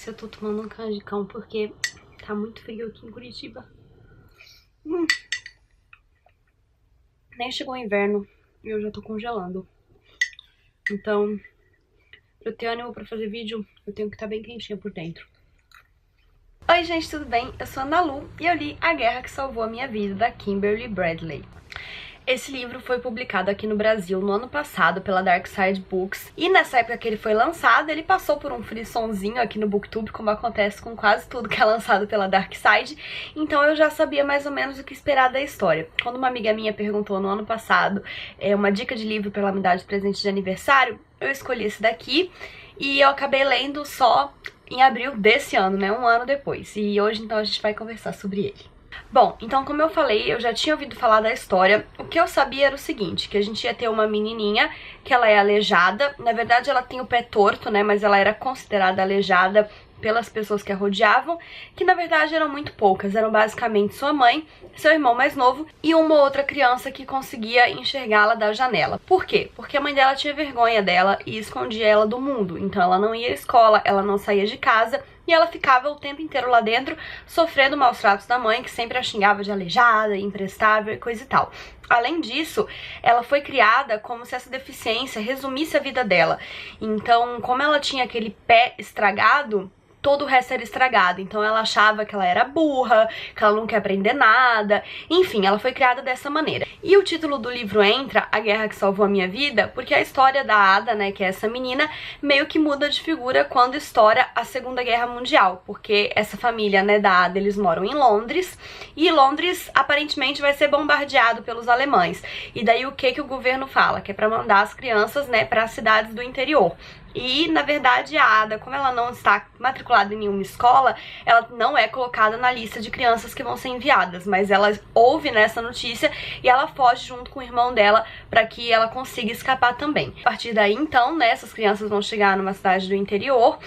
se eu tô tomando um canjicão porque tá muito frio aqui em Curitiba. Nem chegou o inverno e eu já tô congelando. Então, pra eu ter ânimo pra fazer vídeo, eu tenho que estar bem quentinha por dentro. Oi gente, tudo bem? Eu sou a Ana Lu e eu li A Guerra que Salvou a Minha Vida, da Kimberly Bradley. Esse livro foi publicado aqui no Brasil no ano passado pela Dark Side Books. E nessa época que ele foi lançado, ele passou por um frissonzinho aqui no Booktube, como acontece com quase tudo que é lançado pela Dark Side. Então eu já sabia mais ou menos o que esperar da história. Quando uma amiga minha perguntou no ano passado uma dica de livro pra ela me dar de presente de aniversário, eu escolhi esse daqui. E eu acabei lendo só em abril desse ano, né? Um ano depois. E hoje então a gente vai conversar sobre ele. Bom, então como eu falei, eu já tinha ouvido falar da história. O que eu sabia era o seguinte, que a gente ia ter uma menininha que ela é aleijada. Na verdade ela tem o pé torto, né, mas ela era considerada aleijada pelas pessoas que a rodeavam, que na verdade eram muito poucas, eram basicamente sua mãe, seu irmão mais novo e uma outra criança que conseguia enxergá-la da janela. Por quê? Porque a mãe dela tinha vergonha dela e escondia ela do mundo, então ela não ia à escola, ela não saía de casa e ela ficava o tempo inteiro lá dentro sofrendo maus tratos da mãe, que sempre a xingava de aleijada, imprestável e coisa e tal. Além disso, ela foi criada como se essa deficiência resumisse a vida dela. Então, como ela tinha aquele pé estragado, todo o resto era estragado, então ela achava que ela era burra, que ela não quer aprender nada, enfim, ela foi criada dessa maneira. E o título do livro entra, A Guerra que Salvou a Minha Vida, porque a história da Ada, né, que é essa menina, meio que muda de figura quando estoura a Segunda Guerra Mundial, porque essa família, né, da Ada, eles moram em Londres, e Londres aparentemente vai ser bombardeado pelos alemães. E daí o que o governo fala? Que é pra mandar as crianças, né, para as cidades do interior. E, na verdade, a Ada, como ela não está matriculada em nenhuma escola, ela não é colocada na lista de crianças que vão ser enviadas, mas ela ouve nessa notícia e ela foge junto com o irmão dela para que ela consiga escapar também. A partir daí, então, né, essas crianças vão chegar numa cidade do interior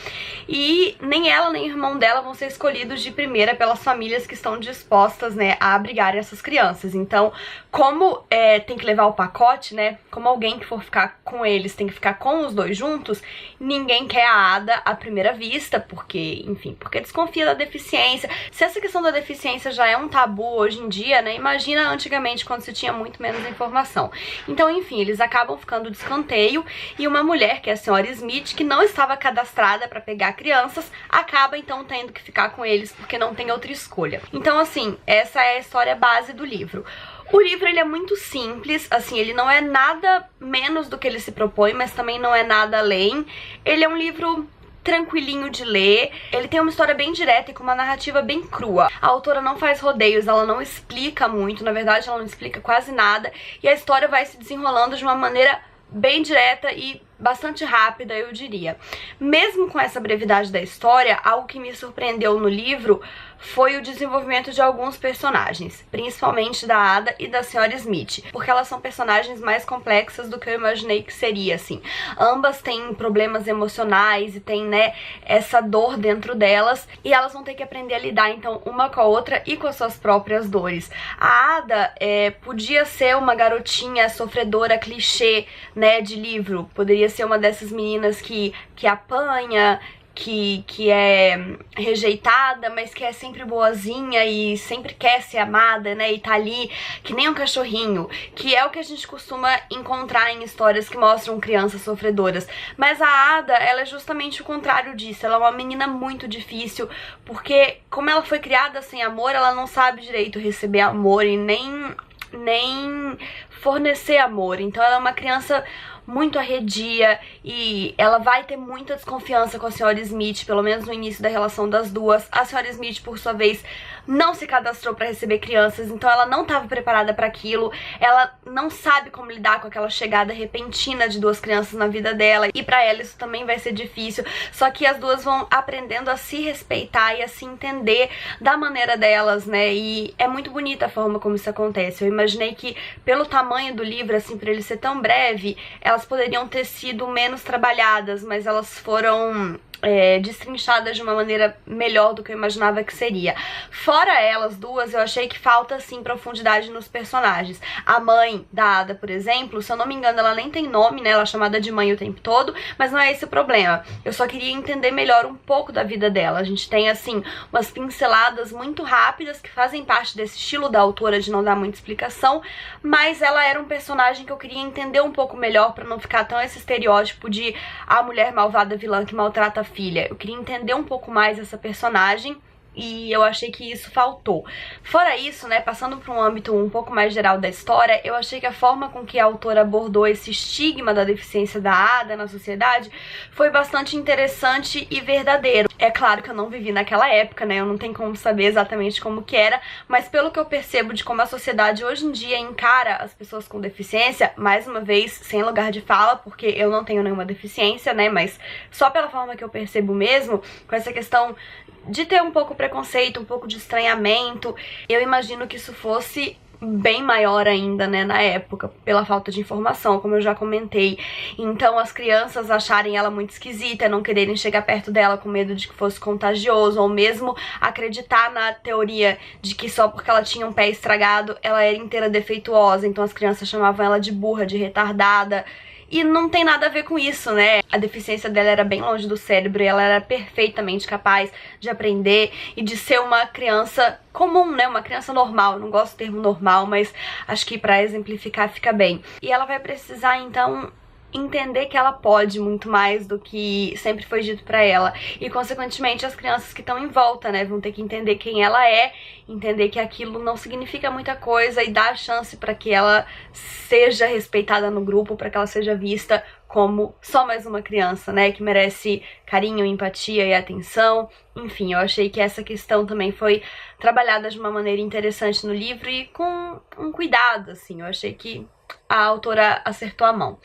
e nem ela nem o irmão dela vão ser escolhidos de primeira pelas famílias que estão dispostas, né, a abrigar essas crianças. Então, como tem que levar o pacote, né, como alguém que for ficar com eles tem que ficar com os dois juntos, ninguém quer a Ada à primeira vista, porque, enfim, porque desconfia da deficiência. Se essa questão da deficiência já é um tabu hoje em dia, né, imagina antigamente quando se tinha muito menos informação. Então, enfim, eles acabam ficando de escanteio e uma mulher, que é a senhora Smith, que não estava cadastrada para pegar crianças, acaba então tendo que ficar com eles porque não tem outra escolha. Então, assim, essa é a história base do livro. O livro, ele é muito simples, assim, ele não é nada menos do que ele se propõe, mas também não é nada além. Ele é um livro tranquilinho de ler, ele tem uma história bem direta e com uma narrativa bem crua. A autora não faz rodeios, ela não explica muito, na verdade ela não explica quase nada, e a história vai se desenrolando de uma maneira bem direta e bastante rápida, eu diria. Mesmo com essa brevidade da história, algo que me surpreendeu no livro foi o desenvolvimento de alguns personagens, principalmente da Ada e da senhora Smith, porque elas são personagens mais complexas do que eu imaginei que seria, assim. Ambas têm problemas emocionais e têm, né, essa dor dentro delas, e elas vão ter que aprender a lidar, então, uma com a outra e com as suas próprias dores. A Ada podia ser uma garotinha sofredora clichê, né, de livro, poderia ser uma dessas meninas que apanha, que é rejeitada, mas que é sempre boazinha e sempre quer ser amada, né, e tá ali que nem um cachorrinho, que é o que a gente costuma encontrar em histórias que mostram crianças sofredoras. Mas a Ada, ela é justamente o contrário disso, ela é uma menina muito difícil, porque como ela foi criada sem amor, ela não sabe direito receber amor e nem fornecer amor, então ela é uma criança muito arredia e ela vai ter muita desconfiança com a senhora Smith, pelo menos no início da relação das duas. A senhora Smith, por sua vez, não se cadastrou para receber crianças, então ela não estava preparada para aquilo, ela não sabe como lidar com aquela chegada repentina de duas crianças na vida dela, e para ela isso também vai ser difícil, só que as duas vão aprendendo a se respeitar e a se entender da maneira delas, né, e é muito bonita a forma como isso acontece. Eu imaginei que pelo tamanho do livro, assim, por ele ser tão breve, elas poderiam ter sido menos trabalhadas, mas elas foram destrinchadas de uma maneira melhor do que eu imaginava que seria. Fora elas duas, eu achei que falta, assim, profundidade nos personagens. A mãe da Ada, por exemplo, se eu não me engano, ela nem tem nome, né? Ela é chamada de mãe o tempo todo, mas não é esse o problema. Eu só queria entender melhor um pouco da vida dela. A gente tem, assim, umas pinceladas muito rápidas que fazem parte desse estilo da autora de não dar muita explicação, mas ela era um personagem que eu queria entender um pouco melhor pra não ficar tão esse estereótipo de a mulher malvada vilã que maltrata a filha. Eu queria entender um pouco mais essa personagem e eu achei que isso faltou. Fora isso, né, passando para um âmbito um pouco mais geral da história, eu achei que a forma com que a autora abordou esse estigma da deficiência da Ada na sociedade foi bastante interessante e verdadeiro. É claro que eu não vivi naquela época, né, eu não tenho como saber exatamente como que era, mas pelo que eu percebo de como a sociedade hoje em dia encara as pessoas com deficiência, mais uma vez, sem lugar de fala, porque eu não tenho nenhuma deficiência, né, mas só pela forma que eu percebo mesmo, com essa questão de ter um pouco de preconceito, um pouco de estranhamento, eu imagino que isso fosse bem maior ainda, né, na época, pela falta de informação, como eu já comentei. Então as crianças acharem ela muito esquisita, não quererem chegar perto dela com medo de que fosse contagioso, ou mesmo acreditar na teoria de que só porque ela tinha um pé estragado, ela era inteira defeituosa, então as crianças chamavam ela de burra, de retardada. E não tem nada a ver com isso, né? A deficiência dela era bem longe do cérebro e ela era perfeitamente capaz de aprender e de ser uma criança comum, né? Uma criança normal. Eu não gosto do termo normal, mas acho que pra exemplificar fica bem. E ela vai precisar, então, entender que ela pode muito mais do que sempre foi dito pra ela. E, consequentemente, as crianças que estão em volta, né, vão ter que entender quem ela é, entender que aquilo não significa muita coisa e dar a chance pra que ela seja respeitada no grupo, pra que ela seja vista como só mais uma criança, né, que merece carinho, empatia e atenção. Enfim, eu achei que essa questão também foi trabalhada de uma maneira interessante no livro e com um cuidado, assim. Eu achei que a autora acertou a mão.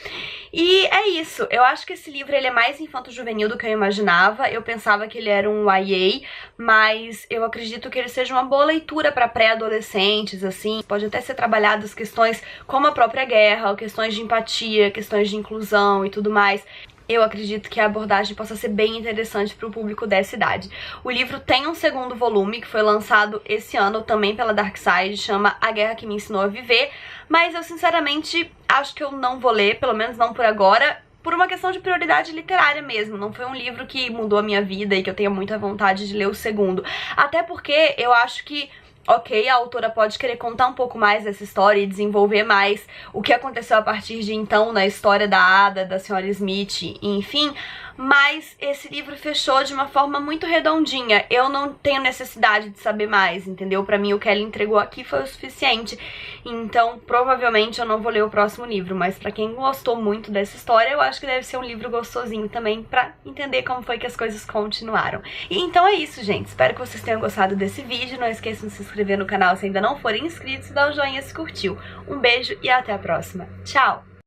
E é isso, eu acho que esse livro ele é mais infanto-juvenil do que eu imaginava. Eu pensava que ele era um YA, mas eu acredito que ele seja uma boa leitura para pré-adolescentes, assim. Pode até ser trabalhado as questões como a própria guerra, questões de empatia, questões de inclusão e tudo mais. Eu acredito que a abordagem possa ser bem interessante para o público dessa idade. O livro tem um segundo volume, que foi lançado esse ano também pela Darkside, chama A Guerra que Me Ensinou a Viver, mas eu sinceramente acho que eu não vou ler, pelo menos não por agora, por uma questão de prioridade literária mesmo. Não foi um livro que mudou a minha vida e que eu tenho muita vontade de ler o segundo. Até porque eu acho que ok, a autora pode querer contar um pouco mais dessa história e desenvolver mais o que aconteceu a partir de então na história da Ada, da Sra. Smith, enfim, mas esse livro fechou de uma forma muito redondinha. Eu não tenho necessidade de saber mais, entendeu? Pra mim o que ela entregou aqui foi o suficiente, então provavelmente eu não vou ler o próximo livro, mas pra quem gostou muito dessa história, eu acho que deve ser um livro gostosinho também pra entender como foi que as coisas continuaram. E então é isso, gente. Espero que vocês tenham gostado desse vídeo. Não esqueçam de se inscrever no canal se ainda não forem inscritos e dar um joinha se curtiu. Um beijo e até a próxima. Tchau!